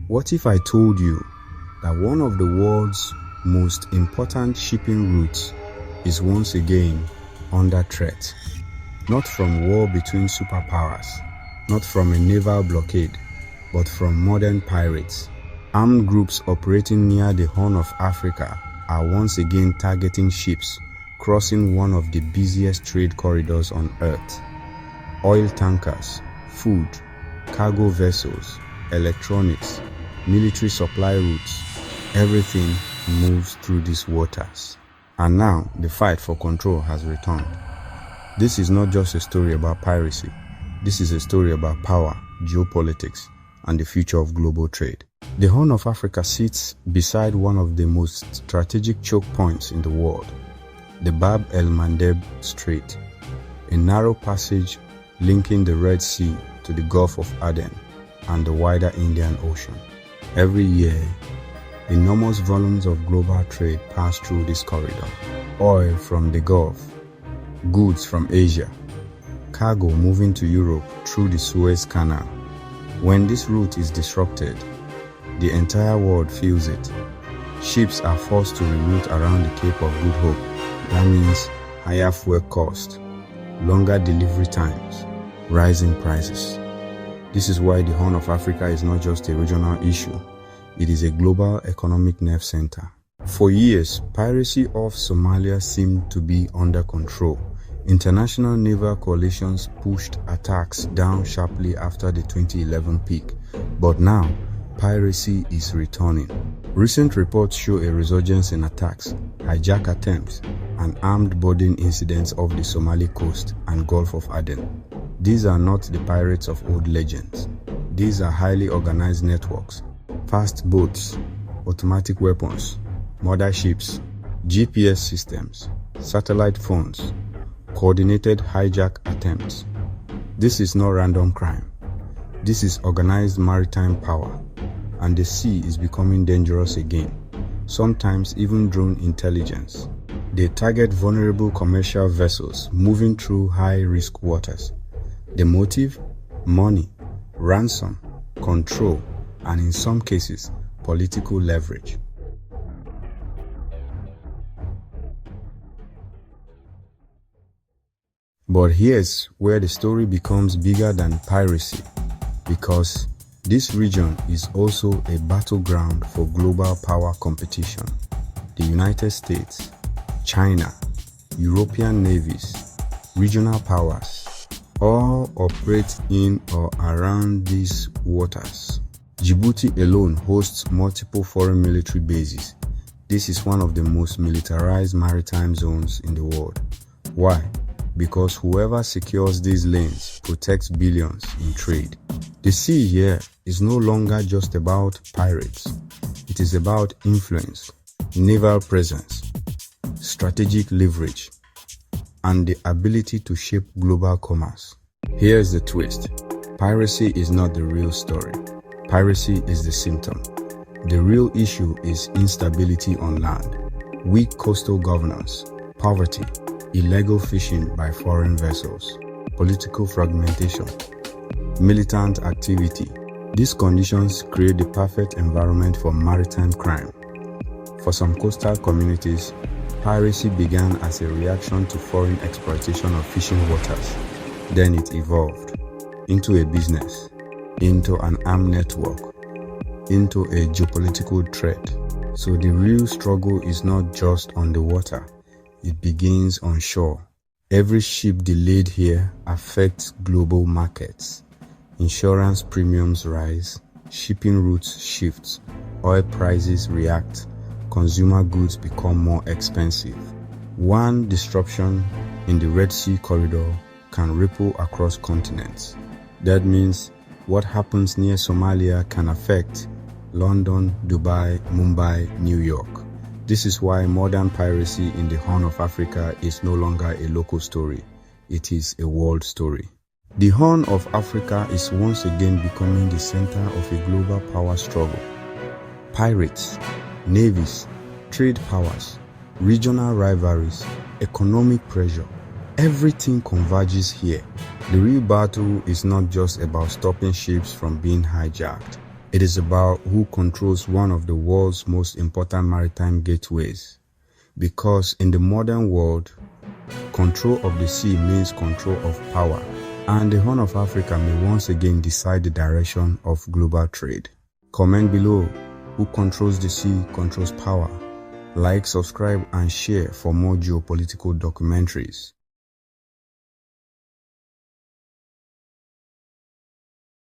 What if I told you that one of the world's most important shipping routes is once again under threat? Not from war between superpowers, not from a naval blockade, but from modern pirates. Armed groups operating near the Horn of Africa are once again targeting ships crossing one of the busiest trade corridors on Earth. Oil tankers, food, cargo vessels, electronics, military supply routes, everything moves through these waters. And now the fight for control has returned. This is not just a story about piracy. This is a story about power, geopolitics, and the future of global trade. The Horn of Africa sits beside one of the most strategic choke points in the world, the el-Mandeb Strait, a narrow passage linking the Red Sea to the Gulf of Aden and the wider Indian Ocean. Every year, enormous volumes of global trade pass through this corridor. Oil from the Gulf, goods from Asia, cargo moving to Europe through the Suez Canal. When this route is disrupted, the entire world feels it. Ships are forced to reroute around the Cape of Good Hope. That means higher fuel cost, longer delivery times, rising prices. This is why the Horn of Africa is not just a regional issue, it is a global economic nerve center. For years, piracy off Somalia seemed to be under control. International naval coalitions pushed attacks down sharply after the 2011 peak, but now piracy is returning. Recent reports show a resurgence in attacks, hijack attempts, and armed boarding incidents off the Somali coast and Gulf of Aden. These are not the pirates of old legends. These are highly organized networks, fast boats, automatic weapons, mother ships, GPS systems, satellite phones, coordinated hijack attempts. This is not random crime. This is organized maritime power, and the sea is becoming dangerous again, sometimes even drone intelligence. They target vulnerable commercial vessels moving through high-risk waters. The motive? Money, ransom, control, and in some cases, political leverage. But here's where the story becomes bigger than piracy, because this region is also a battleground for global power competition. The United States, China, European navies, regional powers, all operate in or around these waters. Djibouti alone hosts multiple foreign military bases. This is one of the most militarized maritime zones in the world. Why? Because whoever secures these lanes protects billions in trade. The sea here is no longer just about pirates. It is about influence, naval presence, strategic leverage, and the ability to shape global commerce. Here's the twist. Piracy is not the real story. Piracy is the symptom. The real issue is instability on land, weak coastal governance, poverty, illegal fishing by foreign vessels, political fragmentation, militant activity. These conditions create the perfect environment for maritime crime. For some coastal communities, piracy began as a reaction to foreign exploitation of fishing waters. Then it evolved into a business, into an armed network, into a geopolitical threat. So the real struggle is not just on the water, it begins on shore. Every ship delayed here affects global markets. Insurance premiums rise, shipping routes shift, oil prices react, consumer goods become more expensive. One disruption in the Red Sea corridor can ripple across continents. That means what happens near Somalia can affect London, Dubai, Mumbai, New York. This is why modern piracy in the Horn of Africa is no longer a local story. It is a world story. The Horn of Africa is once again becoming the center of a global power struggle. Pirates, navies, trade powers, regional rivalries, economic pressure, everything converges here. The real battle is not just about stopping ships from being hijacked. It is about who controls one of the world's most important maritime gateways. Because in the modern world, control of the sea means control of power, and the Horn of Africa may once again decide the direction of global trade. Comment below, who controls the sea controls power. Like, subscribe, and share for more geopolitical documentaries.